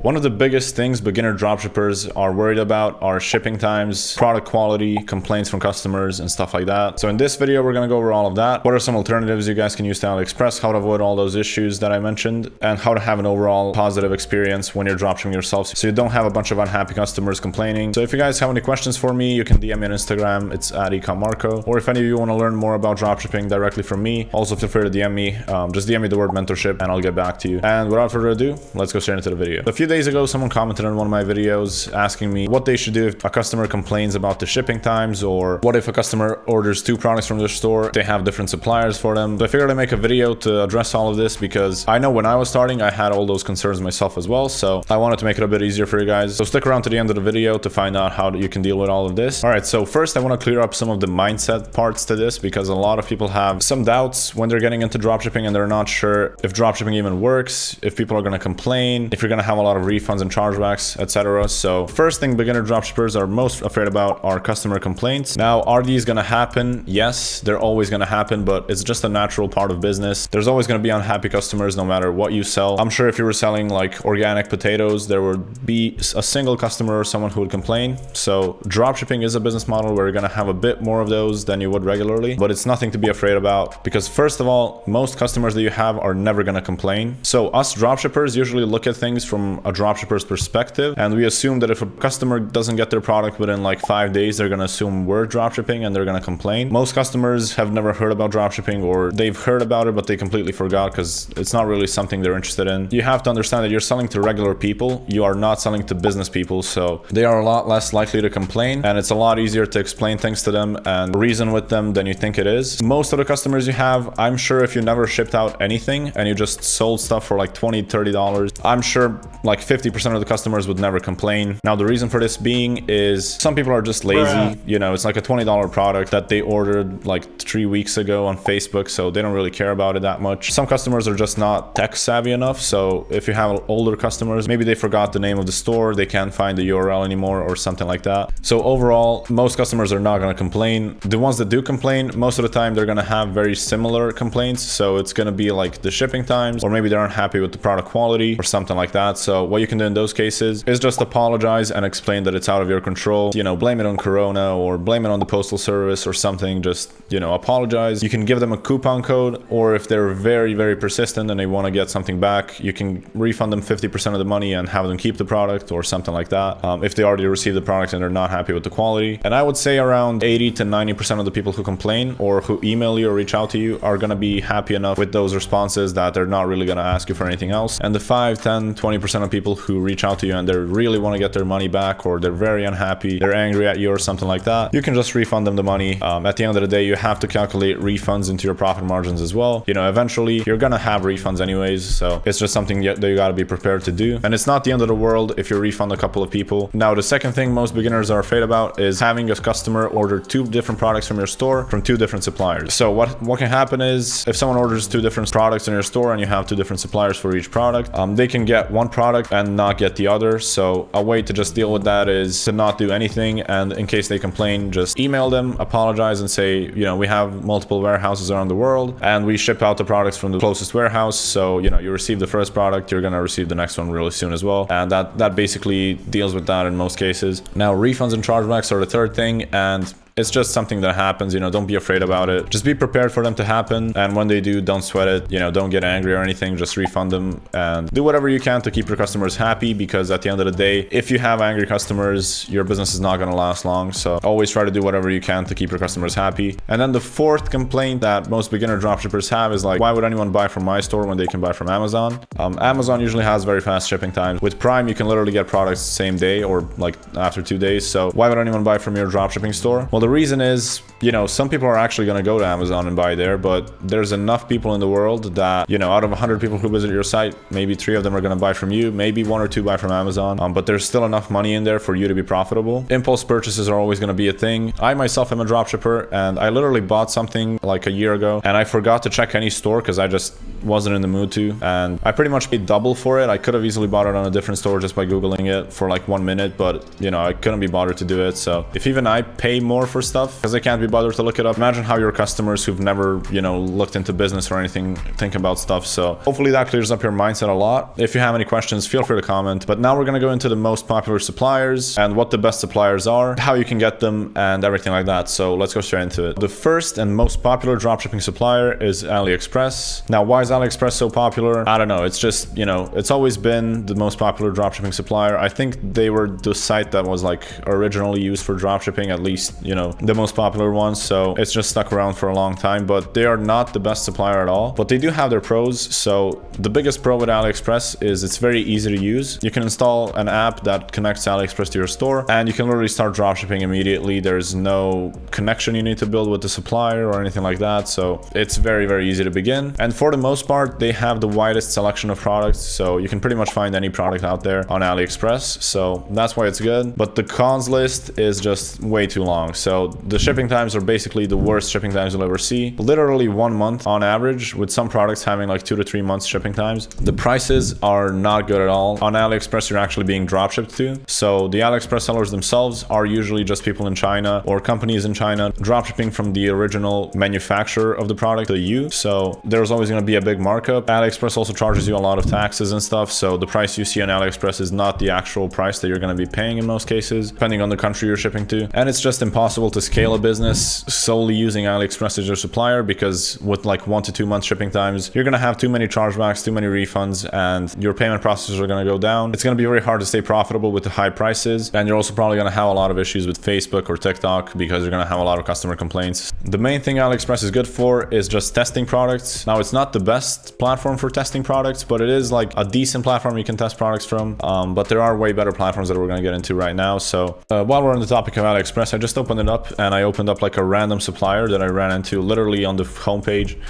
One of the biggest things beginner dropshippers are worried about are shipping times, product quality, complaints from customers, and stuff like that. So in this video, we're going to go over all of that. What are some alternatives you guys can use to Aliexpress, how to avoid all those issues that I mentioned, and how to have an overall positive experience when you're dropshipping yourself so you don't have a bunch of unhappy customers complaining. So if you guys have any questions for me, you can DM me on Instagram. It's at @ecommarco. Or if any of you want to learn more about dropshipping directly from me, also feel free to DM me. Just DM me the word mentorship and I'll get back to you. And without further ado, let's go straight into the video. A few days ago, someone commented on one of my videos asking me what they should do if a customer complains about the shipping times, or what if a customer orders 2 products from their store, they have different suppliers for them. So I figured I'd make a video to address all of this because I know when I was starting, I had all those concerns myself as well. So I wanted to make it a bit easier for you guys. So stick around to the end of the video to find out how you can deal with all of this. All right, so first I want to clear up some of the mindset parts to this because a lot of people have some doubts when they're getting into dropshipping and they're not sure if dropshipping even works, if people are going to complain, if you're going to have a lot of refunds and chargebacks, etc. So first thing beginner dropshippers are most afraid about are customer complaints. Now, are these going to happen? Yes, they're always going to happen, but it's just a natural part of business. There's always going to be unhappy customers no matter what you sell. I'm sure if you were selling like organic potatoes, there would be a single customer or someone who would complain. So dropshipping is a business model where you're going to have a bit more of those than you would regularly, but it's nothing to be afraid about because first of all, most customers that you have are never going to complain. So us dropshippers usually look at things from a dropshipper's perspective, and we assume that if a customer doesn't get their product within like 5 days, they're going to assume we're dropshipping and they're going to complain. Most customers have never heard about dropshipping, or they've heard about it but they completely forgot because it's not really something they're interested in. You have to understand that you're selling to regular people, you are not selling to business people, so they are a lot less likely to complain, and it's a lot easier to explain things to them and reason with them than you think it is. Most of the customers you have, I'm sure if you never shipped out anything and you just sold stuff for like $20-$30, I'm sure like 50% of the customers would never complain. Now the reason for this being is some people are just lazy. You know, it's like a $20 product that they ordered like 3 weeks ago on Facebook, so they don't really care about it that much. Some customers are just not tech savvy enough, so if you have older customers, maybe they forgot the name of the store, they can't find the URL anymore or something like that. So overall, most customers are not going to complain. The ones that do complain, most of the time they're going to have very similar complaints, so it's going to be like the shipping times, or maybe they're unhappy with the product quality or something like that. So what you can do in those cases is just apologize and explain that it's out of your control. You know, blame it on Corona or blame it on the postal service or something. Just, you know, apologize. You can give them a coupon code, or if they're very, very persistent and they want to get something back, you can refund them 50% of the money and have them keep the product or something like that. If they already received the product and they're not happy with the quality. And I would say around 80 to 90% of the people who complain or who email you or reach out to you are going to be happy enough with those responses that they're not really going to ask you for anything else. And the 5, 10, 20% of people who reach out to you and they really want to get their money back, or they're very unhappy, they're angry at you or something like that, you can just refund them the money. At the end of the day, you have to calculate refunds into your profit margins as well. You know, eventually you're going to have refunds anyways, so it's just something that you got to be prepared to do. And it's not the end of the world if you refund a couple of people. Now, the second thing most beginners are afraid about is having a customer order 2 different products from your store from 2 different suppliers. So what can happen is if someone orders 2 different products in your store and you have 2 different suppliers for each product, they can get one product and not get the other. So a way to just deal with that is to not do anything, and in case they complain, just email them, apologize, and say, you know, we have multiple warehouses around the world and we ship out the products from the closest warehouse, so you know, you receive the first product, you're gonna receive the next one really soon as well. And that basically deals with that in most cases. Now, refunds and chargebacks are the third thing, and it's just something that happens. You know, don't be afraid about it. Just be prepared for them to happen. And when they do, don't sweat it. You know, don't get angry or anything. Just refund them and do whatever you can to keep your customers happy, because at the end of the day, if you have angry customers, your business is not going to last long. So always try to do whatever you can to keep your customers happy. And then the fourth complaint that most beginner dropshippers have is like, why would anyone buy from my store when they can buy from Amazon? Amazon usually has very fast shipping times. With Prime, you can literally get products the same day or like after 2 days. So why would anyone buy from your dropshipping store? Well, the reason is, you know, some people are actually going to go to Amazon and buy there, but there's enough people in the world that, you know, out of 100 people who visit your site, maybe 3 of them are going to buy from you, maybe 1 or 2 buy from Amazon, but there's still enough money in there for you to be profitable. Impulse purchases are always going to be a thing. I myself am a dropshipper, and I literally bought something like a year ago and I forgot to check any store because I just wasn't in the mood to, and I pretty much paid double for it. I could have easily bought it on a different store just by Googling it for like 1 minute, but you know, I couldn't be bothered to do it. So if even I pay more for stuff because they can't be bothered to look it up. Imagine how your customers who've never, you know, looked into business or anything think about stuff. So hopefully that clears up your mindset a lot. If you have any questions, feel free to comment. But now we're going to go into the most popular suppliers and what the best suppliers are, how you can get them, and everything like that. So let's go straight into it. The first and most popular dropshipping supplier is Aliexpress. Now, why is Aliexpress so popular? I don't know. It's just, you know, it's always been the most popular dropshipping supplier. I think they were the site that was like originally used for dropshipping, at least, you know, the most popular one. So it's just stuck around for a long time, but they are not the best supplier at all. But they do have their pros. So the biggest pro with Aliexpress is it's very easy to use. You can install an app that connects Aliexpress to your store and you can literally start dropshipping immediately. There's no connection you need to build with the supplier or anything like that. So it's very, very easy to begin. And for the most part, they have the widest selection of products. So you can pretty much find any product out there on Aliexpress. So that's why it's good. But the cons list is just way too long. So the shipping times are basically the worst shipping times you'll ever see. Literally 1 month on average, with some products having like 2 to 3 months shipping times. The prices are not good at all. On Aliexpress, you're actually being dropshipped to. So the Aliexpress sellers themselves are usually just people in China or companies in China dropshipping from the original manufacturer of the product to you. So there's always going to be a big markup. Aliexpress also charges you a lot of taxes and stuff. So the price you see on Aliexpress is not the actual price that you're going to be paying in most cases, depending on the country you're shipping to. And it's just impossible to scale a business solely using Aliexpress as your supplier, because with like 1 to 2 months shipping times, you're going to have too many chargebacks, too many refunds, and your payment processes are going to go down. It's going to be very hard to stay profitable with the high prices. And you're also probably going to have a lot of issues with Facebook or TikTok because you're going to have a lot of customer complaints. The main thing Aliexpress is good for is just testing products. Now, it's not the best platform for testing products, but it is like a decent platform you can test products from. But there are way better platforms that we're going to get into right now. So while we're on the topic of Aliexpress, I just opened it up and I opened up like a random supplier that I ran into literally on the homepage.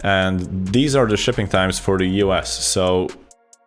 And these are the shipping times for the US. So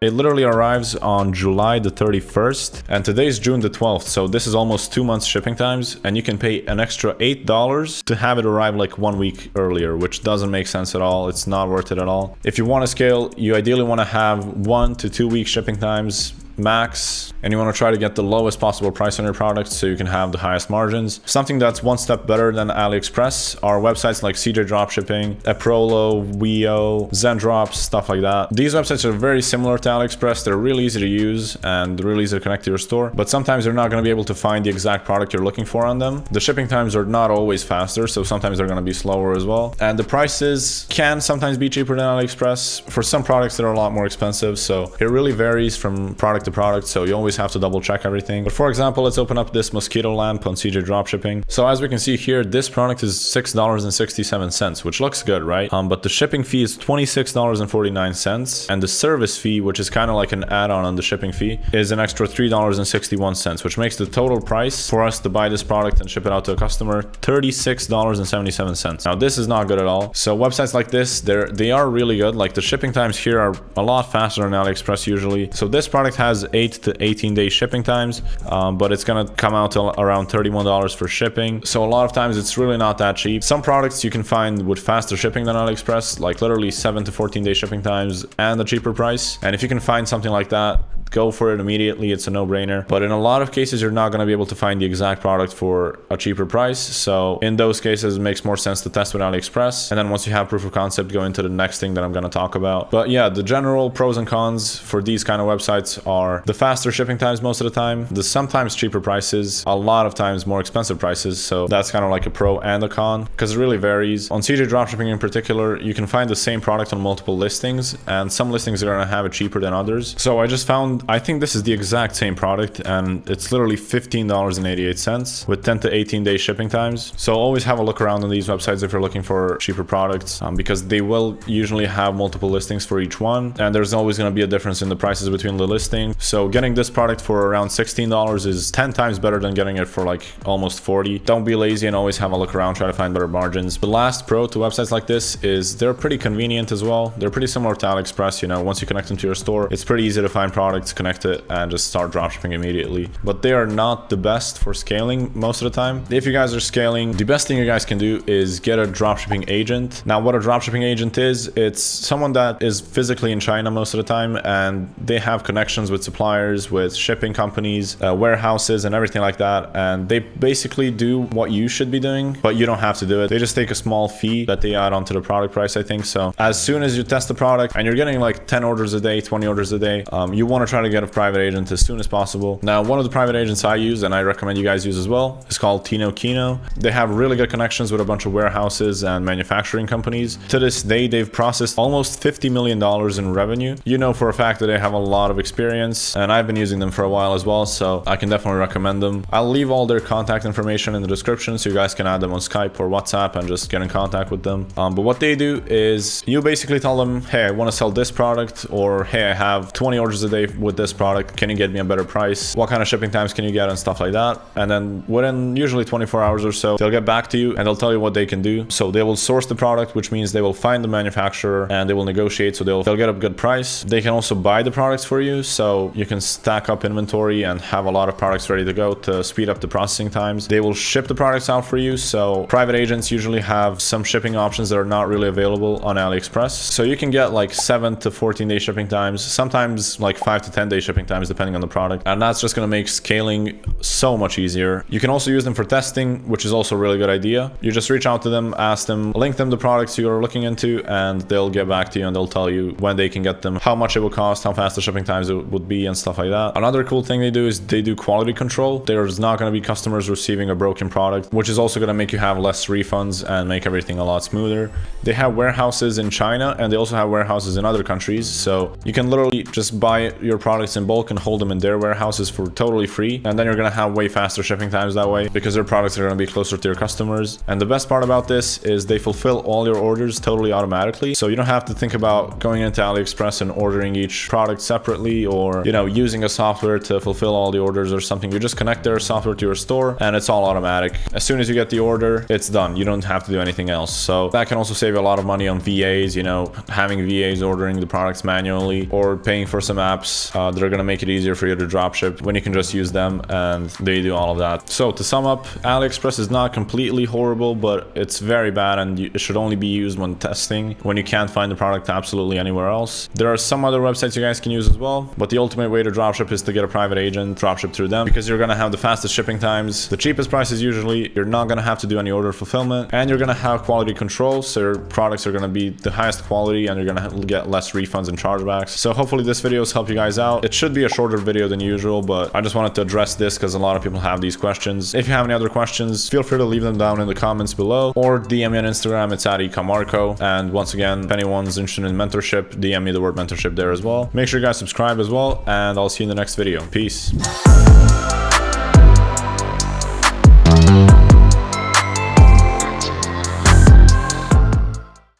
it literally arrives on July the 31st and today's June the 12th. So this is almost 2 months shipping times, and you can pay an extra $8 to have it arrive like 1 week earlier, which doesn't make sense at all. It's not worth it at all. If you want to scale, you ideally want to have 1 to 2 week shipping times max, and you want to try to get the lowest possible price on your product so you can have the highest margins. Something that's one step better than Aliexpress are websites like CJ Dropshipping, Aprolo, Weo, Zendrops, stuff like that. These websites are very similar to Aliexpress. They're really easy to use and really easy to connect to your store, but sometimes you're not going to be able to find the exact product you're looking for on them. The shipping times are not always faster, so sometimes they're going to be slower as well. And the prices can sometimes be cheaper than Aliexpress. For some products, they're a lot more expensive, so it really varies from product to product, so you always have to double check everything. But for example, let's open up this mosquito lamp on CJ Dropshipping. So as we can see here, this product is $6.67, which looks good, right? But the shipping fee is $26.49, and the service fee, which is kind of like an add-on on the shipping fee, is an extra $3.61, which makes the total price for us to buy this product and ship it out to a customer $36.77. Now this is not good at all. So websites like this, they are really good. Like the shipping times here are a lot faster than Aliexpress usually. So this product has 8 to 18 day shipping times, but it's gonna come out to around $31 for shipping. So a lot of times it's really not that cheap. Some products you can find with faster shipping than Aliexpress, like literally 7 to 14 day shipping times and a cheaper price. And if you can find something like that, go for it immediately. It's a no-brainer. But in a lot of cases, you're not going to be able to find the exact product for a cheaper price. So in those cases, it makes more sense to test with Aliexpress. And then once you have proof of concept, go into the next thing that I'm going to talk about. But yeah, the general pros and cons for these kind of websites are the faster shipping times most of the time, the sometimes cheaper prices, a lot of times more expensive prices. So that's kind of like a pro and a con because it really varies. On CJ Dropshipping in particular, you can find the same product on multiple listings, and some listings are going to have it cheaper than others. So I just found, I think this is the exact same product, and it's literally $15.88 with 10 to 18 day shipping times. So always have a look around on these websites if you're looking for cheaper products, because they will usually have multiple listings for each one, and there's always going to be a difference in the prices between the listing. So getting this product for around $16 is 10 times better than getting it for like almost 40. Don't be lazy and always have a look around, try to find better margins. The last pro to websites like this is they're pretty convenient as well. They're pretty similar to Aliexpress. You know, once you connect them to your store, it's pretty easy to find products. products, connect it, and just start dropshipping immediately. But they are not the best for scaling most of the time. If you guys are scaling, the best thing you guys can do is get a dropshipping agent. Now, what a dropshipping agent is, it's someone that is physically in China most of the time, and they have connections with suppliers, with shipping companies, warehouses, and everything like that. And they basically do what you should be doing, but you don't have to do it. They just take a small fee that they add onto the product price, I think. So as soon as you test the product and you're getting like 10 orders a day, 20 orders a day, you want to try to get a private agent as soon as possible. Now, one of the private agents I use, and I recommend you guys use as well, is called Tino Kino. They have really good connections with a bunch of warehouses and manufacturing companies. To this day, they've processed almost $50 million in revenue. You know for a fact that they have a lot of experience, and I've been using them for a while as well, so I can definitely recommend them. I'll leave all their contact information in the description so you guys can add them on Skype or WhatsApp and just get in contact with them. But what they do is you basically tell them, hey, I want to sell this product, or hey, I have 20 orders a day with this product. Can you get me a better price? What kind of shipping times can you get, and stuff like that. And then within usually 24 hours or so, they'll get back to you and they'll tell you what they can do. So they will source the product, which means they will find the manufacturer and they will negotiate, so they'll get a good price. They can also buy the products for you, so you can stack up inventory and have a lot of products ready to go to speed up the processing times. They will ship the products out for you. So private agents usually have some shipping options that are not really available on Aliexpress. So you can get like 7 to 14 day shipping times, sometimes like 5 to 10 day shipping times depending on the product. And that's just going to make scaling so much easier. You can also use them for testing, which is also a really good idea. You just reach out to them, ask them, link them the products you're looking into, and they'll get back to you and they'll tell you when they can get them, how much it will cost, how fast the shipping times it would be, and stuff like that. Another cool thing they do is they do quality control. There's not going to be customers receiving a broken product, which is also going to make you have less refunds and make everything a lot smoother. They have warehouses in China and they also have warehouses in other countries. So you can literally just buy your products in bulk and hold them in their warehouses for totally free. And then you're going to have way faster shipping times that way because their products are going to be closer to your customers. And the best part about this is they fulfill all your orders totally automatically. So you don't have to think about going into Aliexpress and ordering each product separately, or, you know, using a software to fulfill all the orders or something. You just connect their software to your store and it's all automatic. As soon as you get the order, it's done. You don't have to do anything else. So that can also save you a lot of money on VAs, you know, having VAs ordering the products manually, or paying for some apps that are going to make it easier for you to dropship when you can just use them and they do all of that. So to sum up, Aliexpress is not completely horrible, but it's very bad and it should only be used when testing, when you can't find the product absolutely anywhere else. There are some other websites you guys can use as well, but the ultimate way to dropship is to get a private agent, dropship through them, because you're going to have the fastest shipping times, the cheapest prices usually, you're not going to have to do any order fulfillment, and you're going to have quality control, so your products are going to be the highest quality and you're going to get less refunds and chargebacks. So hopefully this video has helped you guys out. It should be a shorter video than usual, but I just wanted to address this because a lot of people have these questions. If you have any other questions, feel free to leave them down in the comments below, or DM me on Instagram. It's at @ecomarco. And once again, if anyone's interested in mentorship, DM me the word mentorship there as well. Make sure you guys subscribe as well, and I'll see you in the next video. Peace.